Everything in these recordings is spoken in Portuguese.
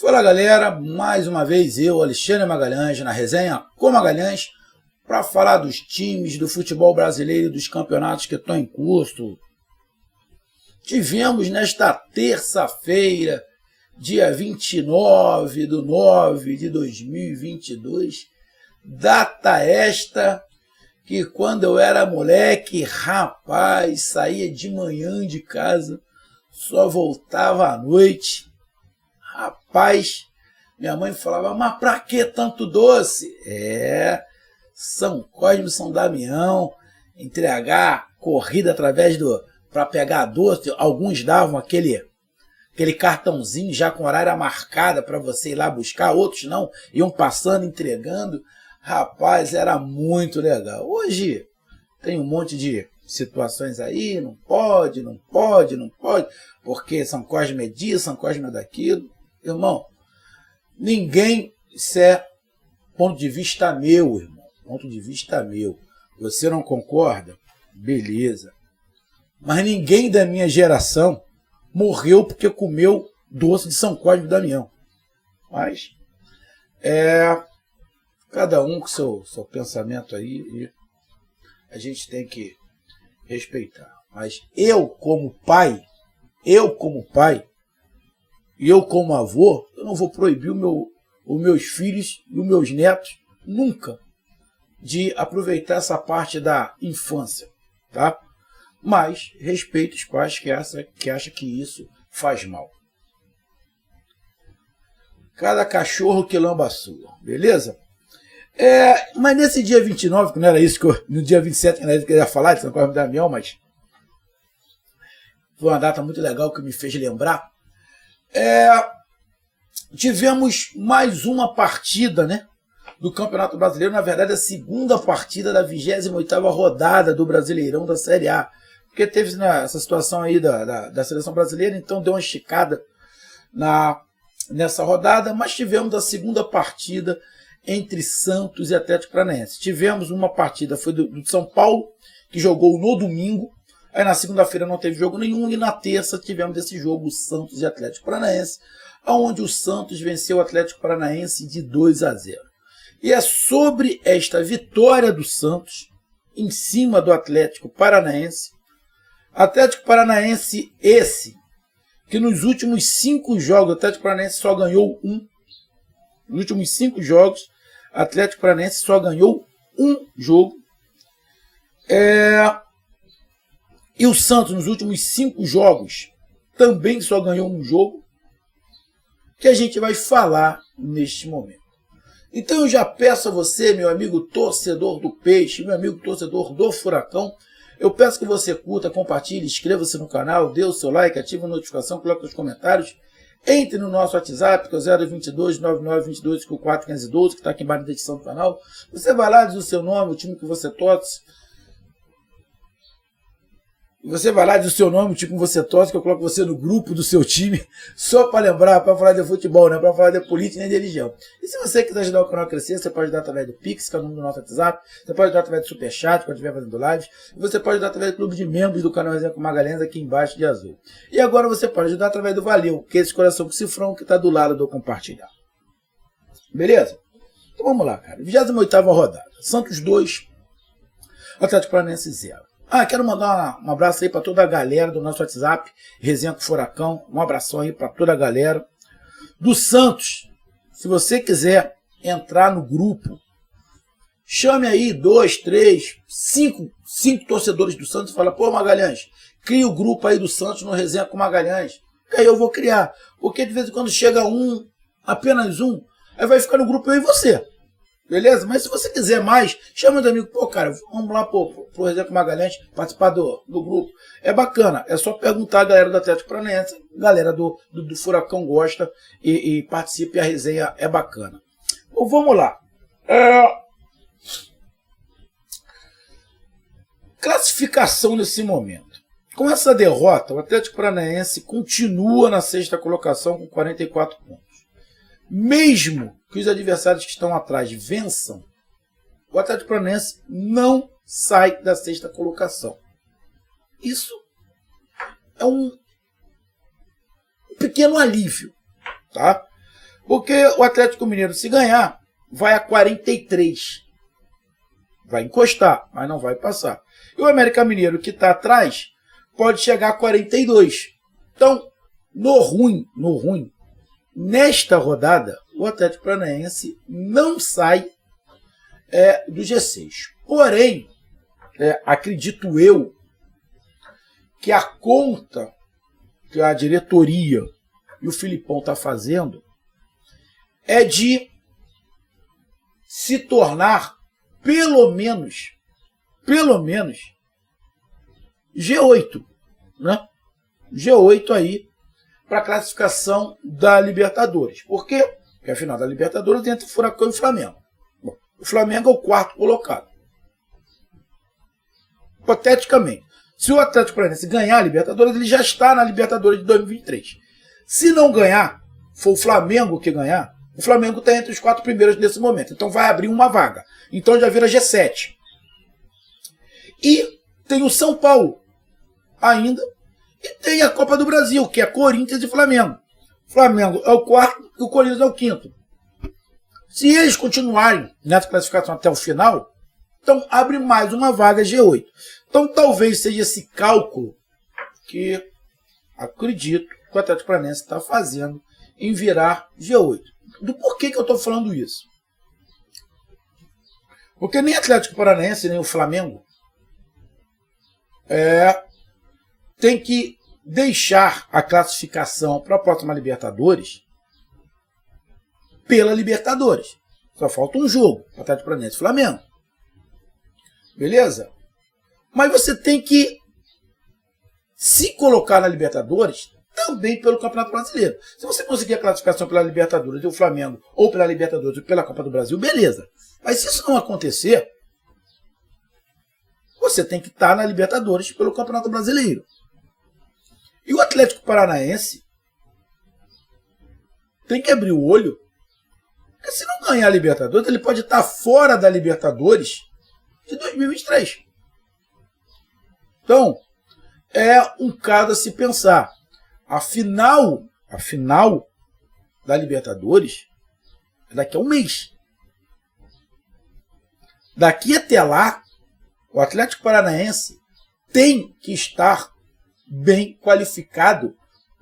Fala galera, mais uma vez eu, Alexandre Magalhães, na resenha com Magalhães, para falar dos times do futebol brasileiro e dos campeonatos que estão em curso. Tivemos nesta terça-feira, dia 29/9/2022, data esta que quando eu era moleque, rapaz, saía de manhã de casa, só voltava à noite. Rapaz, minha mãe falava, mas pra que tanto doce? São Cosme e São Damião, entregar corrida através para pegar doce. Alguns davam aquele cartãozinho já com horária marcada para você ir lá buscar, outros não, iam passando, entregando. Rapaz, era muito legal. Hoje tem um monte de situações aí, não pode, porque São Cosme é disso, São Cosme é daquilo. Irmão, ninguém, isso é ponto de vista meu, irmão, ponto de vista meu. Você não concorda? Beleza. Mas ninguém da minha geração morreu porque comeu doce de São Cosme e Damião. Mas, cada um com seu pensamento aí, e a gente tem que respeitar. Mas eu como pai, e eu como avô, eu não vou proibir os meus filhos e os meus netos nunca de aproveitar essa parte da infância, tá? Mas respeito os pais que acham que isso faz mal. Cada cachorro que lamba a sua, beleza? Mas nesse dia 29, que não era isso que no dia 27, que não era isso que eu ia falar, de São Cosme e Damião, mas foi uma data muito legal que me fez lembrar. Tivemos mais uma partida, né, do Campeonato Brasileiro, na verdade a segunda partida da 28ª rodada do Brasileirão da Série A, porque teve essa situação aí da seleção brasileira, então deu uma esticada nessa rodada, mas tivemos a segunda partida entre Santos e Atlético Paranaense. Tivemos uma partida, foi do São Paulo, que jogou no domingo. Aí na segunda-feira não teve jogo nenhum e na terça tivemos esse jogo Santos e Atlético Paranaense, onde o Santos venceu o Atlético Paranaense de 2-0. E é sobre esta vitória do Santos em cima do Atlético Paranaense esse, que nos últimos 5 jogos o Atlético Paranaense só ganhou um. Nos últimos 5 jogos, o Atlético Paranaense só ganhou um jogo. E o Santos, nos últimos 5 jogos, também só ganhou um jogo, que a gente vai falar neste momento. Então eu já peço a você, meu amigo torcedor do Peixe, meu amigo torcedor do Furacão, eu peço que você curta, compartilhe, inscreva-se no canal, dê o seu like, ative a notificação, coloque nos comentários, entre no nosso WhatsApp, que é o 022 9922 541512, que está aqui embaixo na descrição do canal. Você vai lá, diz o seu nome, o time que você torce, que eu coloco você no grupo do seu time, só para lembrar, para falar de futebol, não é para falar de política nem de religião. E se você quiser ajudar o canal a crescer, você pode ajudar através do Pix, que é o número do nosso WhatsApp, você pode ajudar através do Superchat, quando estiver fazendo live, e você pode ajudar através do clube de membros do canal Resenha com Magalhães, aqui embaixo de azul. E agora você pode ajudar através do Valeu, que é esse coração com cifrão que está do lado do compartilhar. Beleza? Então vamos lá, cara. 28ª rodada. Santos 2, Atlético Paranaense 0. Quero mandar um abraço aí para toda a galera do nosso WhatsApp, Resenha com Furacão. Um abração aí para toda a galera. Do Santos, se você quiser entrar no grupo, chame aí 2, 3, 5 torcedores do Santos e fala, pô Magalhães, cria o grupo aí do Santos no Resenha com Magalhães. Que aí eu vou criar, porque de vez em quando chega apenas um, aí vai ficar no grupo eu e você. Beleza? Mas se você quiser mais, chama de amigo. Pô, cara, vamos lá pro Resenha com Magalhães participar do grupo. É bacana. É só perguntar a galera do Atlético Paranaense. A galera do Furacão gosta e participa e a resenha é bacana. Bom, vamos lá. Classificação nesse momento. Com essa derrota, o Atlético Paranaense continua na 6ª colocação com 44 pontos. Mesmo que os adversários que estão atrás vençam, o Atlético Paranaense não sai da 6ª colocação. Isso é um pequeno alívio, tá? Porque o Atlético Mineiro, se ganhar, vai a 43. Vai encostar, mas não vai passar. E o América Mineiro, que está atrás, pode chegar a 42. Então, no ruim, nesta rodada, o Atlético Paranaense não sai do G6. Porém, acredito eu que a conta que a diretoria e o Filipão está fazendo é de se tornar pelo menos G8, né? G8 aí para a classificação da Libertadores. Por quê? Porque a final da Libertadores entra o Furacão e o Flamengo. Bom, o Flamengo é o quarto colocado. Hipoteticamente, se o Atlético Paranaense ganhar a Libertadores, ele já está na Libertadores de 2023. Se não ganhar, for o Flamengo que ganhar, o Flamengo está entre os 4 primeiros nesse momento. Então vai abrir uma vaga. Então já vira G7. E tem o São Paulo ainda. E tem a Copa do Brasil, que é Corinthians e Flamengo. O Flamengo é o quarto e o Corinthians é o quinto. Se eles continuarem nessa classificação até o final, então abre mais uma vaga G8. Então talvez seja esse cálculo que acredito que o Atlético Paranaense está fazendo em virar G8. Do porquê que eu estou falando isso? Porque nem Atlético Paranaense, nem o Flamengo tem que deixar a classificação para a próxima Libertadores pela Libertadores. Só falta um jogo, Atlético Paranaense e Flamengo. Beleza? Mas você tem que se colocar na Libertadores também pelo Campeonato Brasileiro. Se você conseguir a classificação pela Libertadores e o Flamengo, ou pela Libertadores ou pela Copa do Brasil, beleza. Mas se isso não acontecer, você tem que estar na Libertadores pelo Campeonato Brasileiro. E o Atlético Paranaense tem que abrir o olho, porque se não ganhar a Libertadores, ele pode estar fora da Libertadores de 2023. Então, é um caso a se pensar. A final da Libertadores é daqui a um mês. Daqui até lá, o Atlético Paranaense tem que estar bem qualificado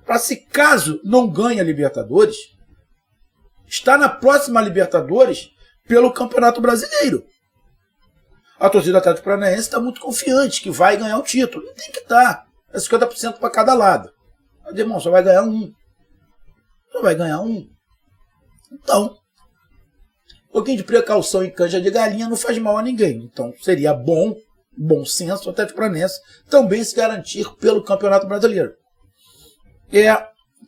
para, se caso não ganhe a Libertadores, estar na próxima Libertadores pelo Campeonato Brasileiro. A torcida do Atlético Paranaense está muito confiante que vai ganhar o título. E tem que estar. É 50% para cada lado. Mas, irmão, só vai ganhar um. Só vai ganhar um. Então, um pouquinho de precaução e canja de galinha não faz mal a ninguém. Então, seria bom senso o Atlético Paranaense também se garantir pelo Campeonato Brasileiro.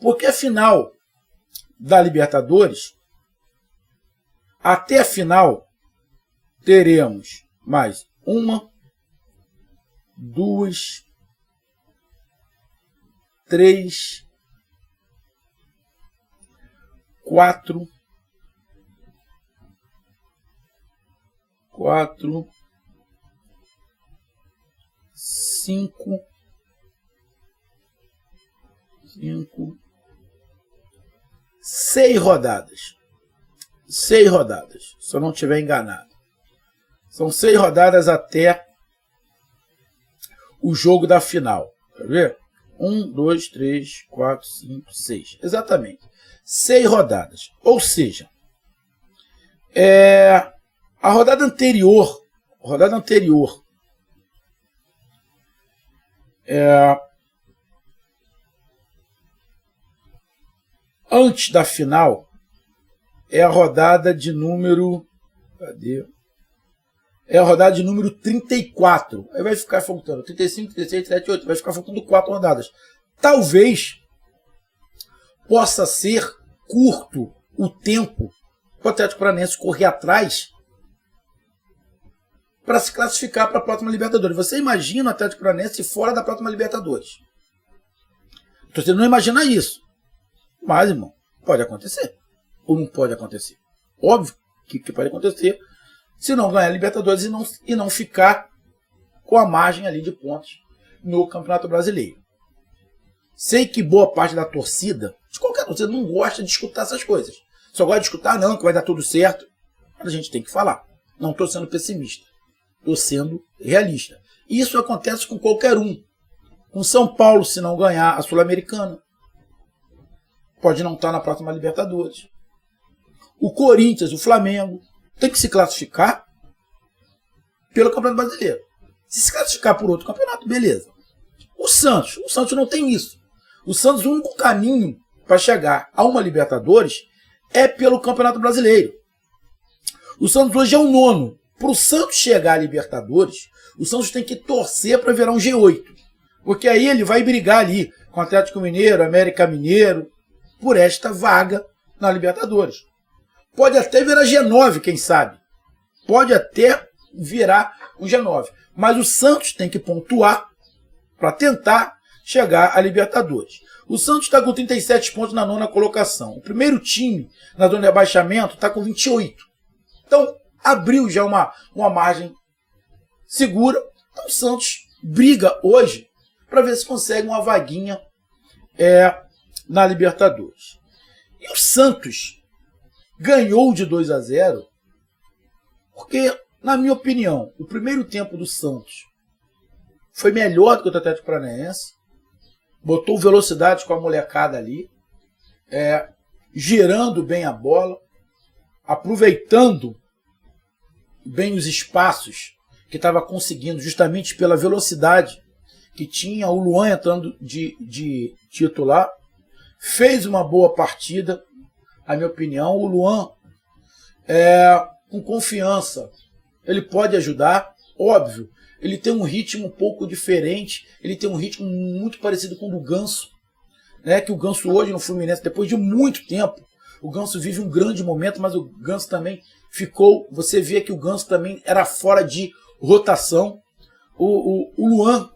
Porque a final da Libertadores, até a final, teremos mais 1, 2, 3, 4, 5, 6 rodadas. 6 rodadas, se eu não estiver enganado. São 6 rodadas até o jogo da final. Quer ver? 1, 2, 3, 4, 5, 6. Exatamente. 6 rodadas. Ou seja, a rodada anterior, antes da final, é a rodada de número... Cadê? É a rodada de número 34. Aí vai ficar faltando 35, 36, 38. Vai ficar faltando 4 rodadas. Talvez possa ser curto o tempo para o Atlético Paranaense correr atrás para se classificar para a próxima Libertadores. Você imagina o Atlético Paranaense fora da próxima Libertadores. Então você não imagina isso. Mas, irmão, pode acontecer. Ou não pode acontecer. Óbvio que pode acontecer se não ganhar a Libertadores e não ficar com a margem ali de pontos no Campeonato Brasileiro. Sei que boa parte da torcida, de qualquer torcida, não gosta de escutar essas coisas. Só gosta de escutar, não, que vai dar tudo certo. Mas a gente tem que falar. Não estou sendo pessimista. Estou sendo realista. Isso acontece com qualquer um. Com São Paulo, se não ganhar a Sul-Americana, pode não estar na próxima Libertadores. O Corinthians, o Flamengo, tem que se classificar pelo Campeonato Brasileiro. Se classificar por outro campeonato, beleza. O Santos não tem isso. O Santos, o único caminho para chegar a uma Libertadores é pelo Campeonato Brasileiro. O Santos hoje é o 9º. Para o Santos chegar a Libertadores, o Santos tem que torcer para virar um G8. Porque aí ele vai brigar ali com o Atlético Mineiro, América Mineiro, por esta vaga na Libertadores. Pode até virar G9, quem sabe. Pode até virar um G9. Mas o Santos tem que pontuar para tentar chegar à Libertadores. O Santos está com 37 pontos na 9ª colocação. O primeiro time na zona de rebaixamento está com 28. Então, abriu já uma margem segura. Então, o Santos briga hoje para ver se consegue uma vaguinha na Libertadores. E o Santos ganhou de 2-0 porque, na minha opinião, o primeiro tempo do Santos foi melhor do que o Atlético Paranaense. Botou velocidade com a molecada ali, girando bem a bola, aproveitando bem os espaços que estava conseguindo, justamente pela velocidade que tinha. O Luan entrando de titular, fez uma boa partida, na minha opinião. O Luan, com confiança, ele pode ajudar, óbvio. Ele tem um ritmo um pouco diferente, ele tem um ritmo muito parecido com o do Ganso, né? Que o Ganso hoje no Fluminense, depois de muito tempo, o Ganso vive um grande momento, mas o Ganso também ficou, você vê que o Ganso também era fora de rotação. O Luan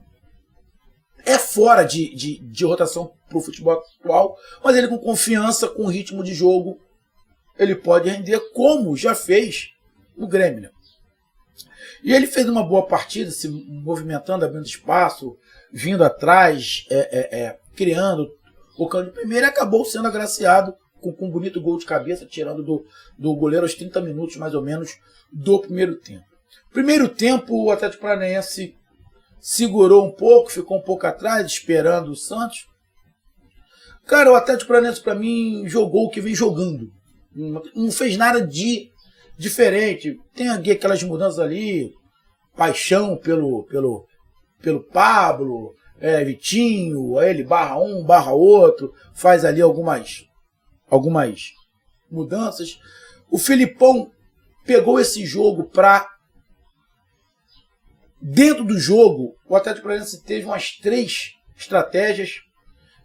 é fora de rotação para o futebol atual, mas ele com confiança, com ritmo de jogo, ele pode render como já fez no Grêmio, né? E ele fez uma boa partida, se movimentando, abrindo espaço, vindo atrás, criando o canto de primeira, e acabou sendo agraciado com um bonito gol de cabeça, tirando do goleiro aos 30 minutos, mais ou menos, do primeiro tempo. Primeiro tempo, o Atlético Paranaense segurou um pouco, ficou um pouco atrás, esperando o Santos. Cara, o Atlético Paranaense, para mim, jogou o que vem jogando. Não fez nada de diferente. Tem aquelas mudanças ali, paixão pelo Pablo, Vitinho, aí ele barra um, barra outro, faz ali algumas mudanças. O Filipão pegou esse jogo para... Dentro do jogo, o Atlético Paranaense teve umas 3 estratégias.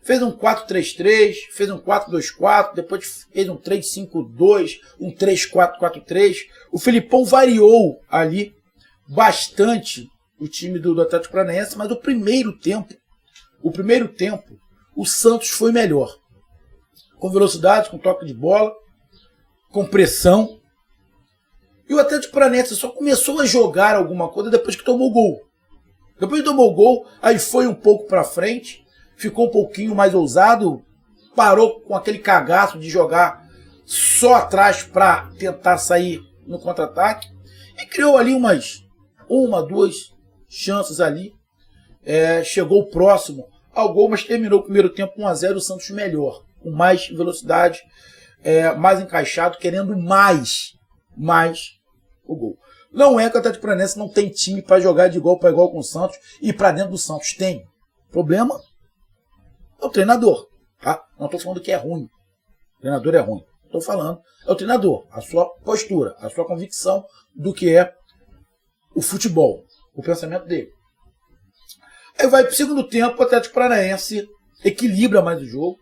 Fez um 4-3-3, fez um 4-2-4, depois fez um 3-5-2, um 3-4-4-3. O Filipão variou ali bastante o time do Atlético Paranaense, mas o primeiro tempo, o Santos foi melhor. Com velocidade, com toque de bola, com pressão. E o Atlético Paranaense só começou a jogar alguma coisa depois que tomou o gol. Depois que tomou o gol, aí foi um pouco para frente, ficou um pouquinho mais ousado, parou com aquele cagaço de jogar só atrás para tentar sair no contra-ataque e criou ali uma, 2 chances ali. Chegou próximo ao gol, mas terminou o primeiro tempo 1-0, o Santos melhor, com mais velocidade, mais encaixado, querendo mais o gol. Não é que o Atlético Paranaense não tem time para jogar de igual para igual com o Santos e para dentro do Santos tem. O problema é o treinador, tá? Não estou falando que é ruim. O treinador é ruim. Estou falando, é o treinador, a sua postura, a sua convicção do que é o futebol, o pensamento dele. Aí vai para o segundo tempo, o Atlético Paranaense equilibra mais o jogo.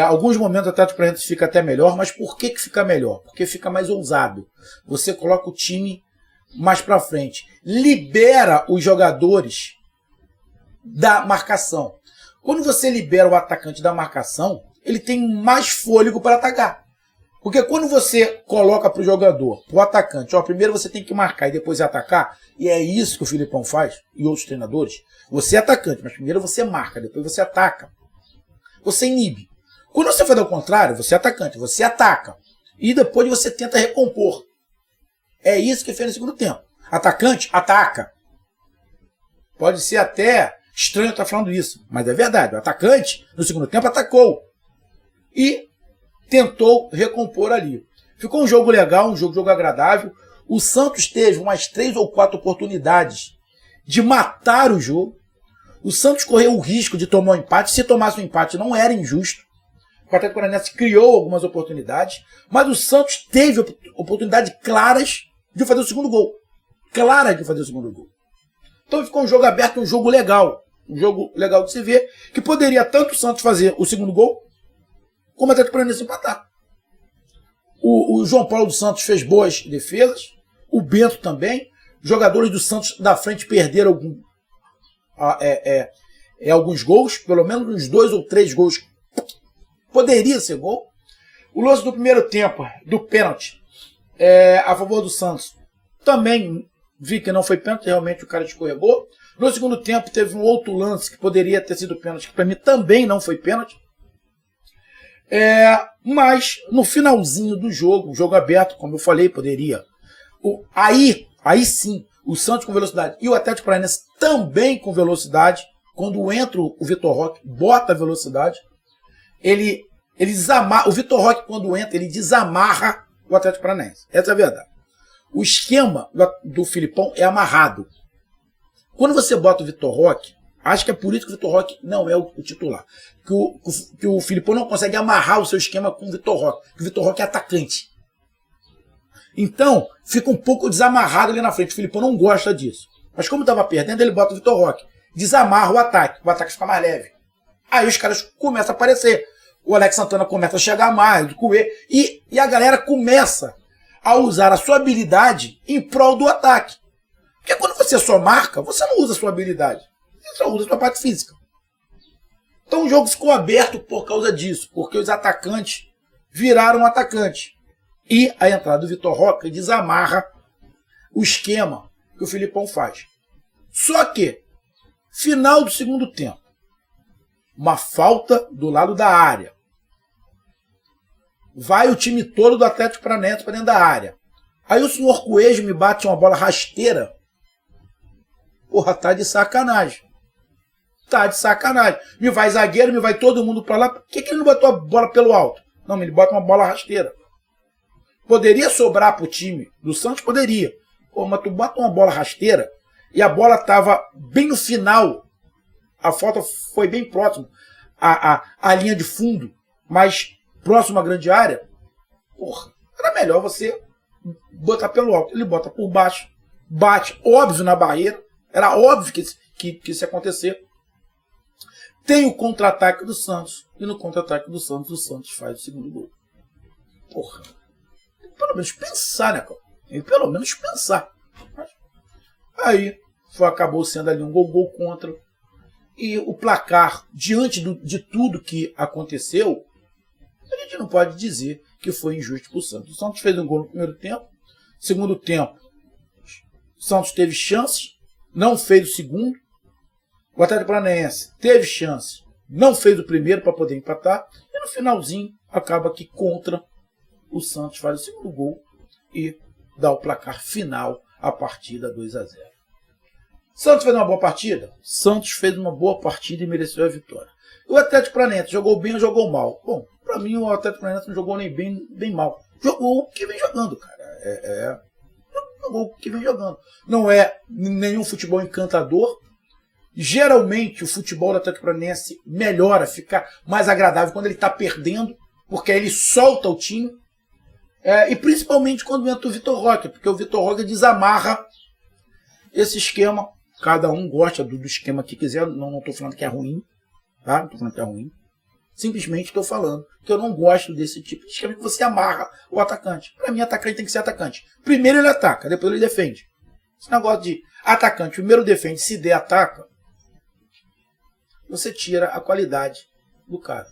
Alguns momentos o Atlético Paranaense fica até melhor, mas por que fica melhor? Porque fica mais ousado. Você coloca o time mais para frente. Libera os jogadores da marcação. Quando você libera o atacante da marcação, ele tem mais fôlego para atacar. Porque quando você coloca para o jogador, para o atacante, primeiro você tem que marcar e depois atacar, e é isso que o Filipão faz, e outros treinadores, você é atacante, mas primeiro você marca, depois você ataca. Você inibe. Quando você faz ao contrário, você é atacante, você ataca. E depois você tenta recompor. É isso que fez no segundo tempo. Atacante, ataca. Pode ser até estranho estar falando isso, mas é verdade. O atacante, no segundo tempo, atacou. E tentou recompor ali. Ficou um jogo legal, um jogo agradável. O Santos teve umas 3 ou 4 oportunidades de matar o jogo. O Santos correu o risco de tomar um empate. Se tomasse um empate, não era injusto. O Atlético Paranaense criou algumas oportunidades, mas o Santos teve oportunidades claras de fazer o segundo gol. Clara de fazer o segundo gol. Então ficou um jogo aberto, um jogo legal. Um jogo legal de se ver, que poderia tanto o Santos fazer o segundo gol, como o Atlético Paranaense empatar. O João Paulo dos Santos fez boas defesas, o Bento também. Os jogadores do Santos da frente perderam alguns gols, pelo menos uns 2 ou 3 gols. Poderia ser gol. O lance do primeiro tempo, do pênalti, a favor do Santos, também vi que não foi pênalti, realmente o cara escorregou. No segundo tempo teve um outro lance que poderia ter sido pênalti, que para mim também não foi pênalti. Mas no finalzinho do jogo aberto, como eu falei, poderia. Aí sim, o Santos com velocidade e o Atlético Paranaense também com velocidade. Quando entra o Vitor Roque, bota a velocidade. Ele desamarra. O Vitor Roque, quando entra, ele desamarra o Atlético Paranaense. Essa é a verdade. O esquema do Filipão é amarrado. Quando você bota o Vitor Roque, acho que é por isso que o Vitor Roque não é o titular. Que o Filipão não consegue amarrar o seu esquema com o Vitor Roque. Porque o Vitor Roque é atacante. Então, fica um pouco desamarrado ali na frente. O Filipão não gosta disso. Mas como estava perdendo, ele bota o Vitor Roque. Desamarra o ataque. O ataque fica mais leve. Aí os caras começam a aparecer. O Alex Santana começa a chegar mais. O Cauê, e a galera começa a usar a sua habilidade em prol do ataque. Porque quando você só marca, você não usa a sua habilidade. Você só usa a sua parte física. Então o jogo ficou aberto por causa disso. Porque os atacantes viraram atacante. E a entrada do Vitor Roque desamarra o esquema que o Filipão faz. Só que, final do segundo tempo, uma falta do lado da área. Vai o time todo do Atlético Paranaense para dentro da área. Aí o senhor Coelho me bate uma bola rasteira. Porra, tá de sacanagem. Tá de sacanagem. Me vai zagueiro, me vai todo mundo para lá. Por que ele não botou a bola pelo alto? Não, ele bota uma bola rasteira. Poderia sobrar pro time do Santos? Poderia. Pô, mas tu bota uma bola rasteira e a bola tava bem no final. A falta foi bem próximo à linha de fundo, mas próximo à grande área. Porra, era melhor você botar pelo alto. Ele bota por baixo, bate, óbvio, na barreira. Era óbvio que isso ia acontecer. Tem o contra-ataque do Santos. E no contra-ataque do Santos, o Santos faz o segundo gol. Porra. Tem que pelo menos pensar, né, cara? Tem que pelo menos pensar. Aí acabou sendo ali um gol contra. E o placar, diante de tudo que aconteceu, a gente não pode dizer que foi injusto para o Santos. O Santos fez um gol no primeiro tempo. Segundo tempo, o Santos teve chances, não fez o segundo. O Atlético Paranaense teve chance, não fez o primeiro para poder empatar. E no finalzinho, acaba que contra o Santos faz o segundo gol e dá o placar final à partida 2-0. Santos fez uma boa partida? Santos fez uma boa partida e mereceu a vitória. O Atlético Paranaense jogou bem ou jogou mal? Bom, para mim o Atlético Paranaense não jogou nem bem nem mal. Jogou o que vem jogando, cara. Jogou o que vem jogando. Não é nenhum futebol encantador. Geralmente o futebol do Atlético Paranaense melhora, fica mais agradável quando ele está perdendo, porque aí ele solta o time. E principalmente quando entra o Vitor Roque, porque o Vitor Roque desamarra esse esquema. Cada um gosta do esquema que quiser. Não estou falando que é ruim. Tá? Não estou falando que é ruim. Simplesmente estou falando que eu não gosto desse tipo de esquema que você amarra o atacante. Para mim, atacante tem que ser atacante. Primeiro ele ataca, depois ele defende. Esse negócio de atacante, primeiro defende, se der ataca, você tira a qualidade do cara.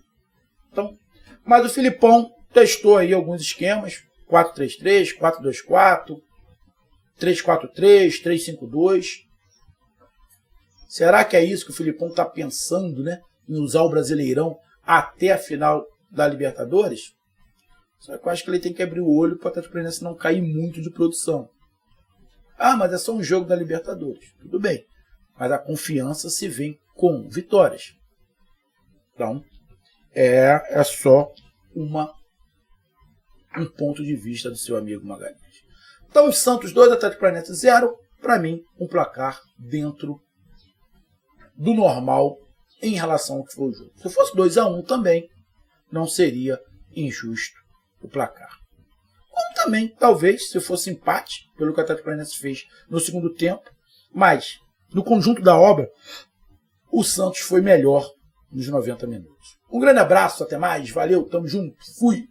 Então, mas o Filipão testou aí alguns esquemas. 4-3-3, 4-2-4, 3-4-3, 3-5-2. Será que é isso que o Filipão está pensando, né? Em usar o Brasileirão até a final da Libertadores, só que eu acho que ele tem que abrir o olho para o Atlético Paranaense não cair muito de produção. Ah, mas é só um jogo da Libertadores. Tudo bem. Mas a confiança se vem com vitórias. Então, é só um ponto de vista do seu amigo Magalhães. Então, o Santos 2, Atlético Paranaense 0. Para mim, um placar dentro do normal em relação ao que foi o jogo. Se fosse 2-1 também, não seria injusto o placar. Como também, talvez, se fosse empate, pelo que o Atlético Paranaense fez no segundo tempo, mas no conjunto da obra, o Santos foi melhor nos 90 minutos. Um grande abraço, até mais, valeu, tamo junto, fui!